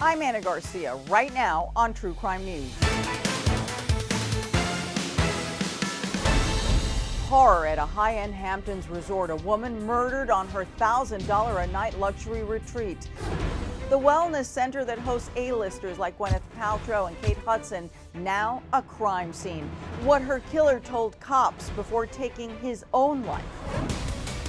I'm Anna Garcia, right now on True Crime News. Horror at a high-end Hamptons resort. A woman murdered on her $1,000 a night luxury retreat. The wellness center that hosts A-listers like Gwyneth Paltrow and Kate Hudson, now a crime scene. What her killer told cops before taking his own life.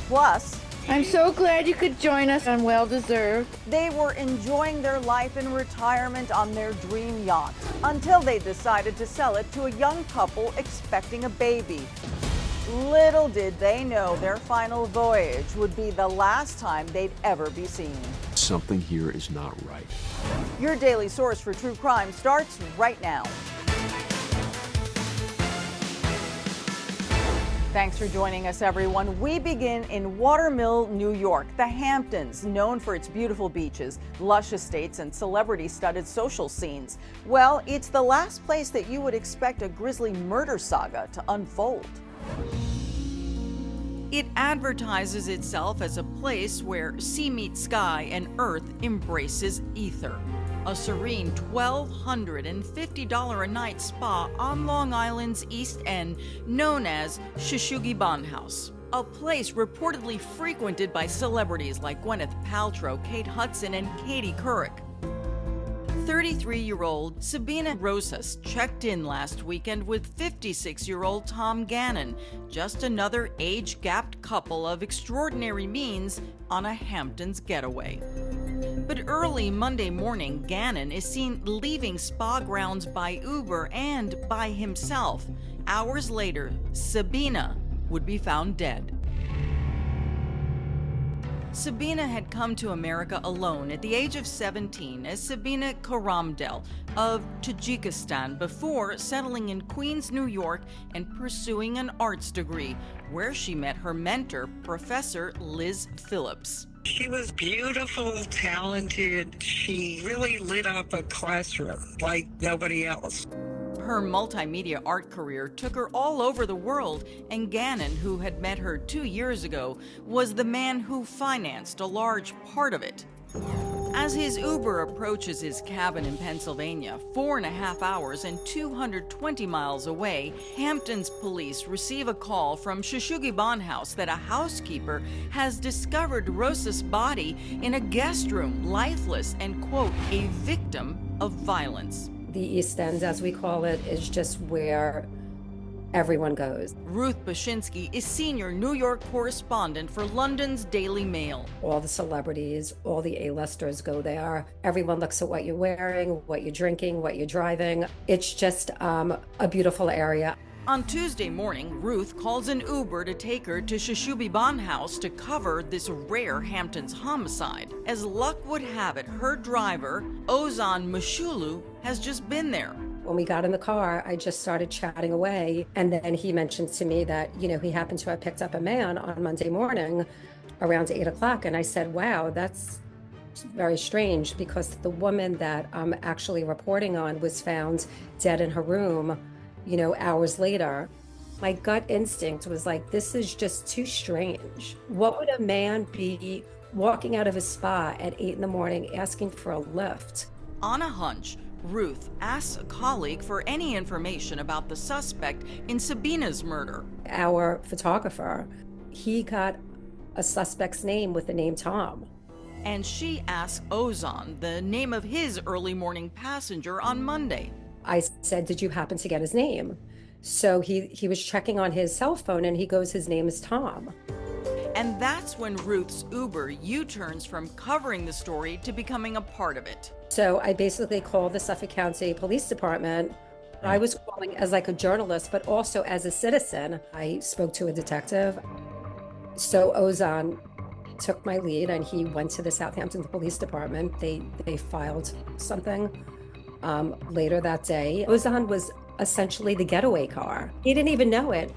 Plus, I'm so glad you could join us on Well Deserved. they were enjoying their life in retirement on their dream yacht until they decided to sell it to a young couple expecting a baby. Little did they know their final voyage would be the last time they'd ever be seen. Something here is not right. Your daily source for true crime starts right now. Thanks for joining us, everyone. We begin in Watermill, New York, the Hamptons, known for its beautiful beaches, lush estates, and celebrity-studded social scenes. Well, it's the last place that you would expect a grisly murder saga to unfold. It advertises itself as a place where sea meets sky and earth embraces ether. A serene $1,250 a night spa on Long Island's East End, known as Shishuggiban House. A place reportedly frequented by celebrities like Gwyneth Paltrow, Kate Hudson, and Katie Couric. 33-year-old Sabina Rosas checked in last weekend with 56-year-old Tom Gannon, just another age-gapped couple of extraordinary means on a Hamptons getaway. But early Monday morning, Gannon is seen leaving spa grounds by Uber and by himself. Hours later, Sabina would be found dead. Sabina had come to America alone at the age of 17 as Sabina Karamdel of Tajikistan before settling in Queens, New York and pursuing an arts degree, where she met her mentor, Professor Liz Phillips. She was beautiful, talented. She really lit up a classroom like nobody else. Her multimedia art career took her all over the world, and Gannon, who had met her 2 years ago, was the man who financed a large part of it. As his Uber approaches his cabin in Pennsylvania, 4.5 hours and 220 miles away, Hamptons police receive a call from Shishuggiban House that a housekeeper has discovered Rosas' body in a guest room, lifeless and, quote, a victim of violence. The East End, as we call it, is just where everyone goes. Ruth Bashinsky is senior New York correspondent for London's Daily Mail. All the celebrities, all the A-listers go there. Everyone looks at what you're wearing, what you're drinking, what you're driving. It's just a beautiful area. On Tuesday morning, Ruth calls an Uber to take her to Shishuggiban House to cover this rare Hamptons homicide. As luck would have it, her driver, Ozan Mashulu, has just been there. When we got in the car, I just started chatting away. And then he mentioned to me that, he happened to have picked up a man on Monday morning around 8 o'clock. And I said, wow, that's very strange, because the woman that I'm actually reporting on was found dead in her room, hours later. My gut instinct was like, this is just too strange. What would a man be walking out of his spa at 8 in the morning asking for a lift? On a hunch, Ruth asks a colleague for any information about the suspect in Sabina's murder. Our photographer, he got a suspect's name with the name Tom. And she asks Ozan the name of his early morning passenger on Monday. I said, did you happen to get his name? So he was checking on his cell phone and he goes, his name is Tom. And that's when Ruth's Uber U-turns from covering the story to becoming a part of it. So I basically called the Suffolk County Police Department. I was calling as like a journalist, but also as a citizen. I spoke to a detective. So Ozan took my lead and he went to the Southampton Police Department. They filed something later that day. Ozan was essentially the getaway car. He didn't even know it.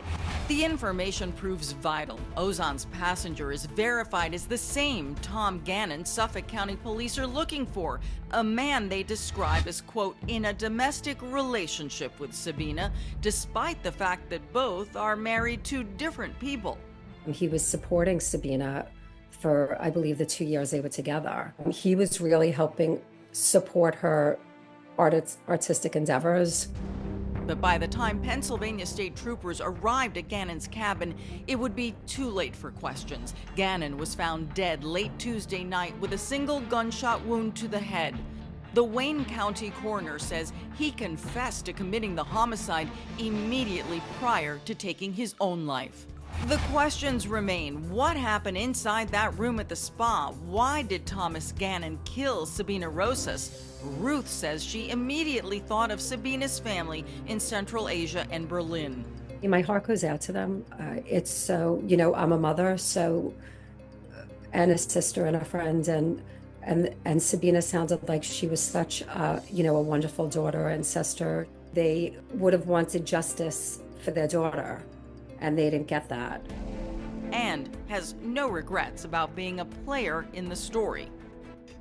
The information proves vital. Ozan's passenger is verified as the same Tom Gannon Suffolk County Police are looking for, a man they describe as, quote, in a domestic relationship with Sabina, despite the fact that both are married to different people. He was supporting Sabina for, I believe, the 2 years they were together. He was really helping support her artistic endeavors. But by the time Pennsylvania state troopers arrived at Gannon's cabin, it would be too late for questions. Gannon was found dead late Tuesday night with a single gunshot wound to the head. The Wayne County coroner says he confessed to committing the homicide immediately prior to taking his own life. The questions remain. What happened inside that room at the spa? Why did Thomas Gannon kill Sabina Rosas? Ruth says she immediately thought of Sabina's family in Central Asia and Berlin. My heart goes out to them. It's so, I'm a mother, and a sister and a friend, and Sabina sounded like she was such, a wonderful daughter and sister. They would have wanted justice for their daughter, and they didn't get that. And has no regrets about being a player in the story.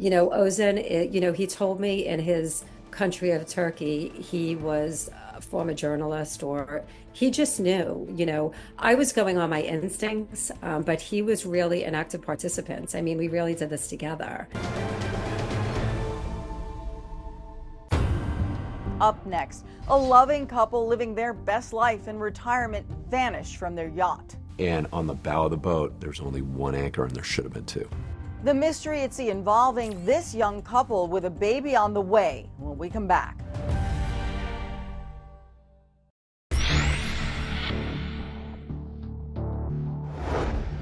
Ozan, he told me in his country of Turkey, he was a former journalist, or he just knew, I was going on my instincts, but he was really an active participant. I mean, we really did this together. Up next, a loving couple living their best life in retirement vanished from their yacht. And on the bow of the boat, there's only one anchor, and there should have been two. The mystery at sea involving this young couple with a baby on the way when we come back.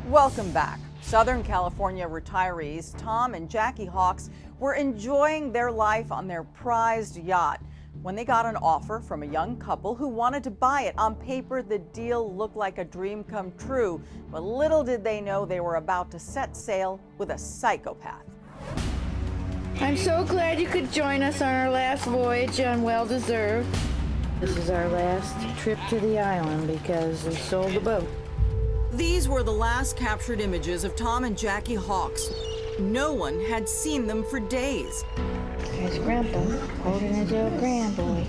Welcome back. Southern California retirees Tom and Jackie Hawks were enjoying their life on their prized yacht when they got an offer from a young couple who wanted to buy it. On paper, the deal looked like a dream come true, but little did they know they were about to set sail with a psychopath. I'm so glad you could join us on our last voyage on Well Deserved. This is our last trip to the island because we sold the boat. These were the last captured images of Tom and Jackie Hawks. No one had seen them for days. There's Grandpa holding his little grandboy.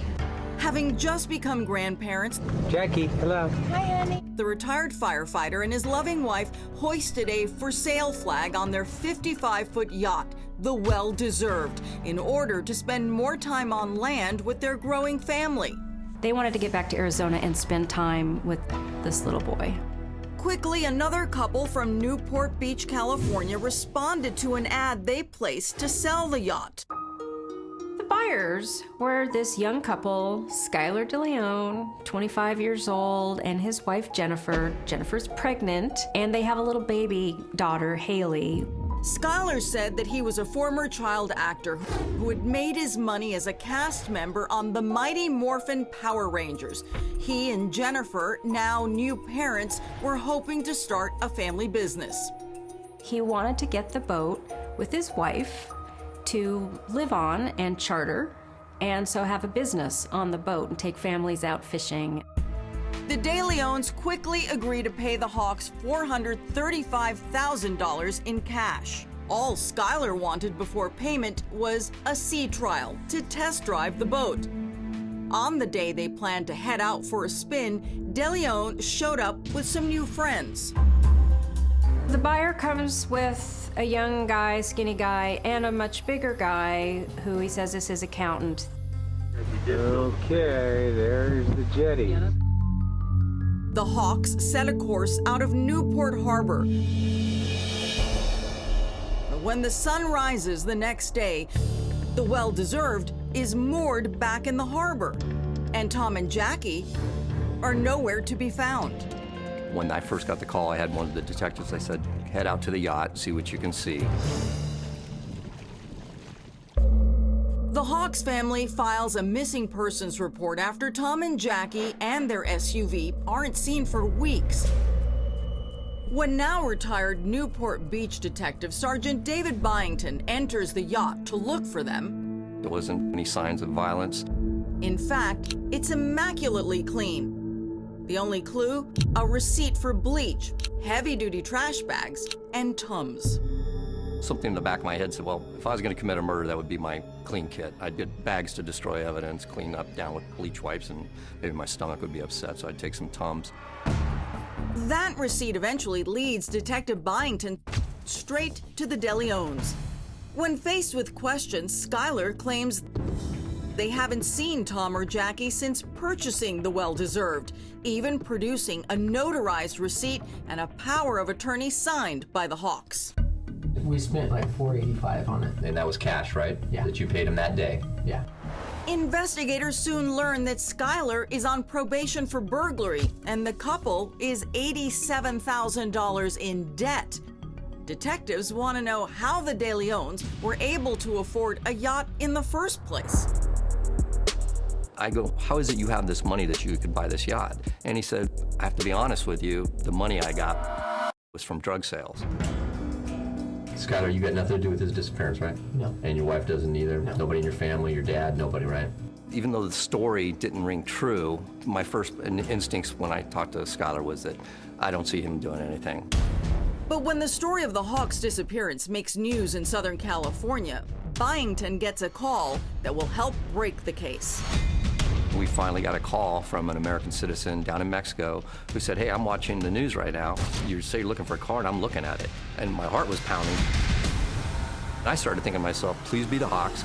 Having just become grandparents, Jackie, hello. Hi, honey. the retired firefighter and his loving wife hoisted a for sale flag on their 55-foot yacht, the Well Deserved, in order to spend more time on land with their growing family. They wanted to get back to Arizona and spend time with this little boy. Quickly, another couple from Newport Beach, California, responded to an ad they placed to sell the yacht. The buyers were this young couple, Skylar DeLeon, 25 years old, and his wife, Jennifer. Jennifer's pregnant, and they have a little baby daughter, Haley. Skylar said that he was a former child actor who had made his money as a cast member on the Mighty Morphin Power Rangers. He and Jennifer, now new parents, were hoping to start a family business. He wanted to get the boat with his wife to live on and charter, and so have a business on the boat and take families out fishing. The De Leons quickly agreed to pay the Hawks $435,000 in cash. All Skylar wanted before payment was a sea trial to test drive the boat. On the day they planned to head out for a spin, De Leon showed up with some new friends. The buyer comes with a young guy, skinny guy, and a much bigger guy who he says is his accountant. Okay, there's the jetty. The Hawks set a course out of Newport Harbor. But when the sun rises the next day, the Well Deserved is moored back in the harbor, and Tom and Jackie are nowhere to be found. When I first got the call, I had one of the detectives, I said, head out to the yacht, see what you can see. The Hawks family files a missing persons report after Tom and Jackie and their SUV aren't seen for weeks. When now retired Newport Beach Detective Sergeant David Byington enters the yacht to look for them, There wasn't any signs of violence. in fact, it's immaculately clean. The only clue? A receipt for bleach, heavy-duty trash bags, and Tums. Something in the back of my head said, well, if I was going to commit a murder, that would be my clean kit. I'd get bags to destroy evidence, clean up down with bleach wipes, and maybe my stomach would be upset, so I'd take some Tums. That receipt eventually leads Detective Byington straight to the De Leons. When faced with questions, Skylar claims they haven't seen Tom or Jackie since purchasing the well-deserved, even producing a notarized receipt and a power of attorney signed by the Hawks. We spent like $485 on it. And that was cash, right? Yeah. That you paid him that day? Yeah. Investigators soon learn that Skylar is on probation for burglary, and the couple is $87,000 in debt. Detectives want to know how the De Leons were able to afford a yacht in the first place. I go, how is it you have this money that you could buy this yacht? And he said, I have to be honest with you, the money I got was from drug sales. Skylar, you got nothing to do with his disappearance, right? No. And your wife doesn't either? No. Nobody in your family, your dad, nobody, right? Even though the story didn't ring true, my first instincts when I talked to Skylar was that I don't see him doing anything. But when the story of the Hawks' disappearance makes news in Southern California, Byington gets a call that will help break the case. We finally got a call from an American citizen down in Mexico who said, hey, I'm watching the news right now. You say you're looking for a car, and I'm looking at it. And my heart was pounding. And I started thinking to myself, please be the Hawks.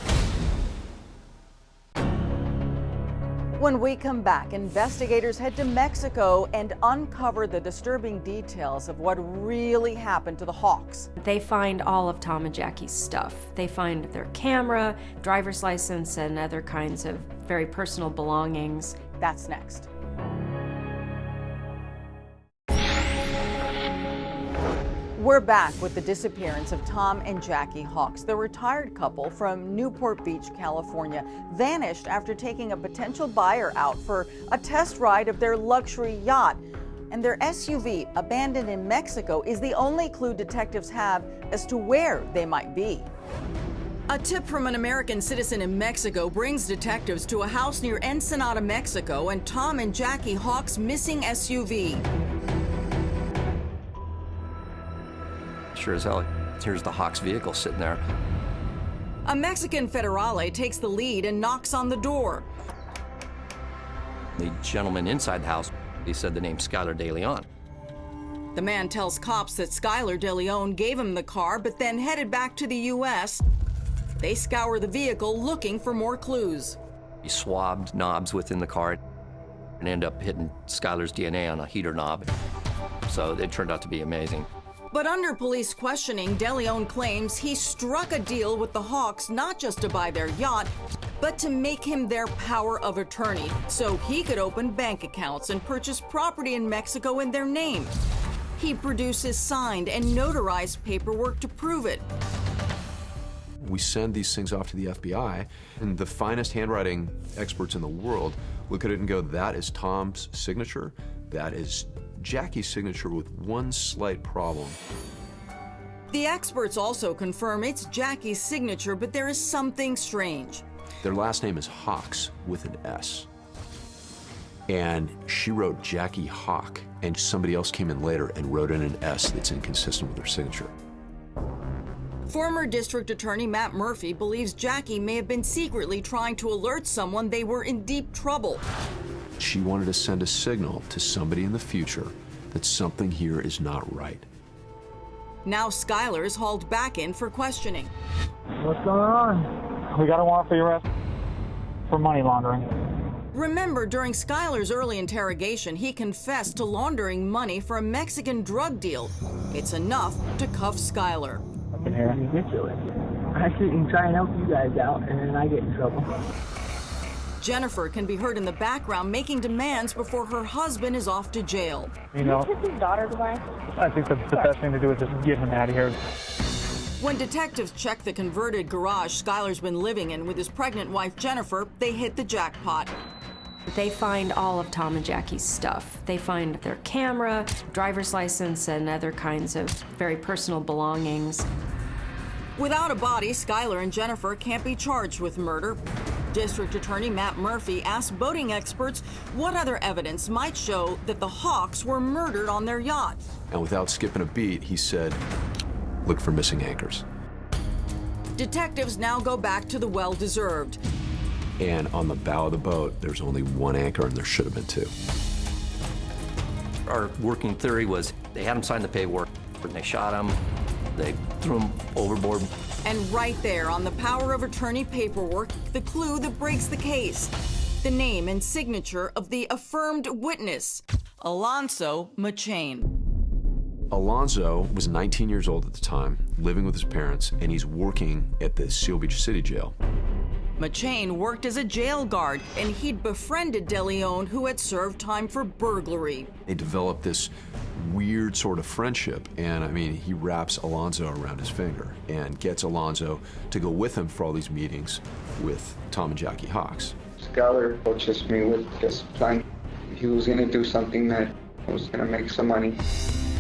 When we come back, investigators head to Mexico and uncover the disturbing details of what really happened to the Hawks. They find all of Tom and Jackie's stuff. They find their camera, driver's license, and other kinds of very personal belongings. That's next. We're back with the disappearance of Tom and Jackie Hawks. The retired couple from Newport Beach, California, vanished after taking a potential buyer out for a test ride of their luxury yacht. And their SUV, abandoned in Mexico, is the only clue detectives have as to where they might be. A tip from an American citizen in Mexico brings detectives to a house near Ensenada, Mexico, and Tom and Jackie Hawks' missing SUV. Sure as hell, here's the Hawks vehicle sitting there. A Mexican federale takes the lead and knocks on the door. The gentleman inside the house, he said the name Skylar De Leon. The man tells cops that Skylar De Leon gave him the car, but then headed back to the U.S. They scour the vehicle looking for more clues. He swabbed knobs within the car and ended up hitting Skylar's DNA on a heater knob. So it turned out to be amazing. But under police questioning, De Leon claims he struck a deal with the Hawks not just to buy their yacht, but to make him their power of attorney so he could open bank accounts and purchase property in Mexico in their name. He produces signed and notarized paperwork to prove it. We send these things off to the FBI, and the finest handwriting experts in the world look at it and go, that is Tom's signature, that is Jackie's signature with one slight problem. The experts also confirm it's Jackie's signature, but there is something strange. Their last name is Hawks with an S. And she wrote Jackie Hawk, and somebody else came in later and wrote in an S that's inconsistent with her signature. Former District Attorney Matt Murphy believes Jackie may have been secretly trying to alert someone they were in deep trouble. She wanted to send a signal to somebody in the future that something here is not right. Now Skylar is hauled back in for questioning. What's going on? We got a warrant for your arrest for money laundering. Remember, during Skylar's early interrogation, he confessed to laundering money for a Mexican drug deal. It's enough to cuff Skylar. I've been here. Ridiculous. I sit and try and help you guys out, and then I get in trouble. Jennifer can be heard in the background making demands before her husband is off to jail. You know, Kiss his daughter goodbye. I think the best thing to do is just get him out of here. When detectives check the converted garage Skylar's been living in with his pregnant wife Jennifer, they hit the jackpot. They find all of Tom and Jackie's stuff. They find their camera, driver's license, and other kinds of very personal belongings. Without a body, Skylar and Jennifer can't be charged with murder. District Attorney Matt Murphy asked boating experts what other evidence might show that the Hawks were murdered on their yacht. And without skipping a beat, he said, look for missing anchors. Detectives now go back to the well-deserved. And on the bow of the boat, there's only one anchor, and there should have been two. Our working theory was they had him sign the paperwork, and they shot him, they threw him overboard. And right there on the power of attorney paperwork, the clue that breaks the case. The name and signature of the affirmed witness, Alonzo McChain. Alonzo was 19 years old at the time, living with his parents, and he's working at the Seal Beach City Jail. McChain worked as a jail guard, and he'd befriended DeLeon, who had served time for burglary. They developed this weird sort of friendship, and I mean, he wraps Alonzo around his finger and gets Alonzo to go with him for all these meetings with Tom and Jackie Hawks. Skylar approaches me with this plan. He was going to do something that was going to make some money.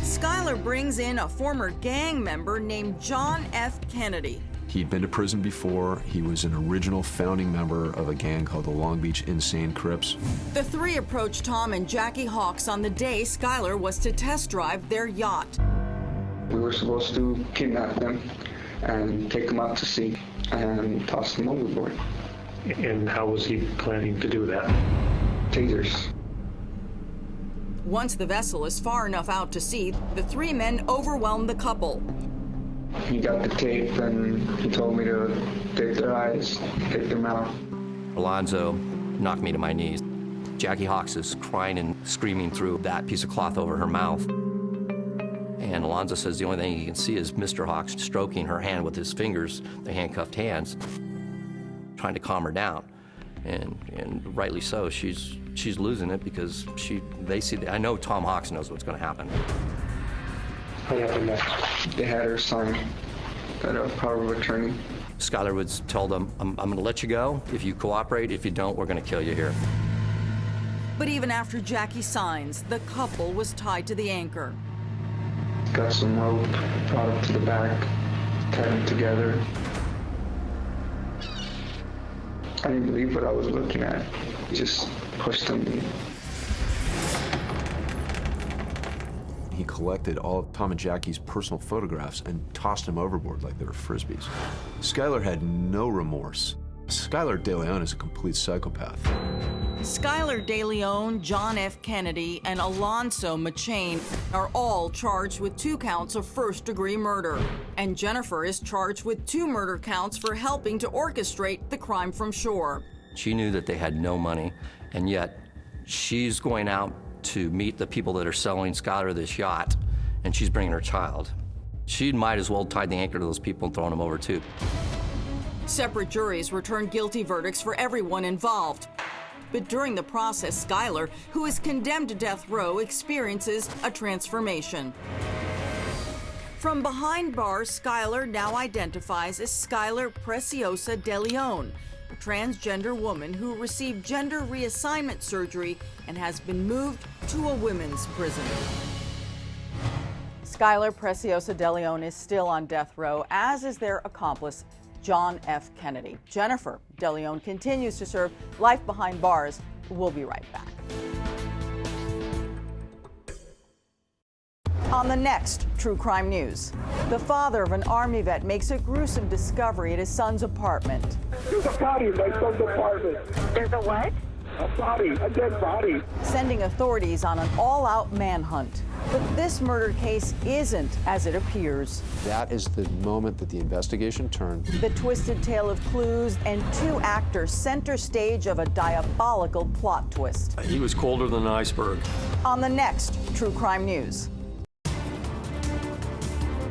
Skylar brings in a former gang member named John F. Kennedy. He'd been to prison before. He was an original founding member of a gang called the Long Beach Insane Crips. The three approached Tom and Jackie Hawks on the day Skylar was to test drive their yacht. We were supposed to kidnap them and take them out to sea and toss them overboard. And how was he planning to do that? Tasers. Once the vessel is far enough out to sea, the three men overwhelmed the couple. He got the tape and he told me to tape their eyes, tape their mouth. Alonzo knocked me to my knees. Jackie Hawks is crying and screaming through that piece of cloth over her mouth. And Alonzo says the only thing he can see is Mr. Hawks stroking her hand with his fingers, the handcuffed hands, trying to calm her down. And rightly so, she's losing it because they see, I know Tom Hawks knows what's going to happen. What happened next? They had her sign that power of attorney. Skylar would tell them, I'm going to let you go if you cooperate. If you don't, we're going to kill you here. But even after Jackie signs, the couple was tied to the anchor. Got some rope, brought them to the back, tied them together. I didn't believe what I was looking at. Just pushed them. He collected all of Tom and Jackie's personal photographs and tossed them overboard like they were Frisbees. Skylar had no remorse. Skylar DeLeon is a complete psychopath. Skylar DeLeon, John F. Kennedy, and Alonzo McChain are all charged with 2 counts of first-degree murder. And Jennifer is charged with 2 murder counts for helping to orchestrate the crime from shore. She knew that they had no money, and yet she's going out to meet the people that are selling Skylar this yacht, and she's bringing her child. She might as well tie the anchor to those people and throw them over too. Separate juries returned guilty verdicts for everyone involved. But during the process, Skylar, who is condemned to death row, experiences a transformation. From behind bars, Skylar now identifies as Skylar Preciosa DeLeon, a transgender woman who received gender reassignment surgery and has been moved to a women's prison. Skylar Preciosa DeLeon is still on death row, as is their accomplice, John F. Kennedy. Jennifer DeLeon continues to serve life behind bars. We'll be right back. On the next True Crime News, the father of an Army vet makes a gruesome discovery at his son's apartment. There's a body in my son's apartment. There's a what? A body, a dead body. Sending authorities on an all-out manhunt. But this murder case isn't as it appears. That is the moment that the investigation turned. The twisted tale of clues and 2 actors center stage of a diabolical plot twist. He was colder than an iceberg. On the next True Crime News.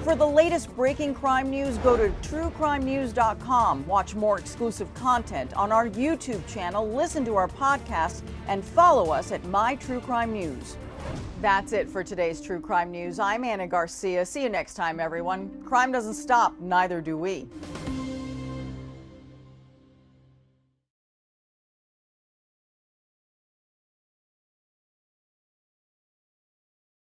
For the latest breaking crime news, go to truecrimenews.com. Watch more exclusive content on our YouTube channel, listen to our podcast, and follow us at My True Crime News. That's it for today's True Crime News. I'm Anna Garcia. See you next time, everyone. Crime doesn't stop, neither do we.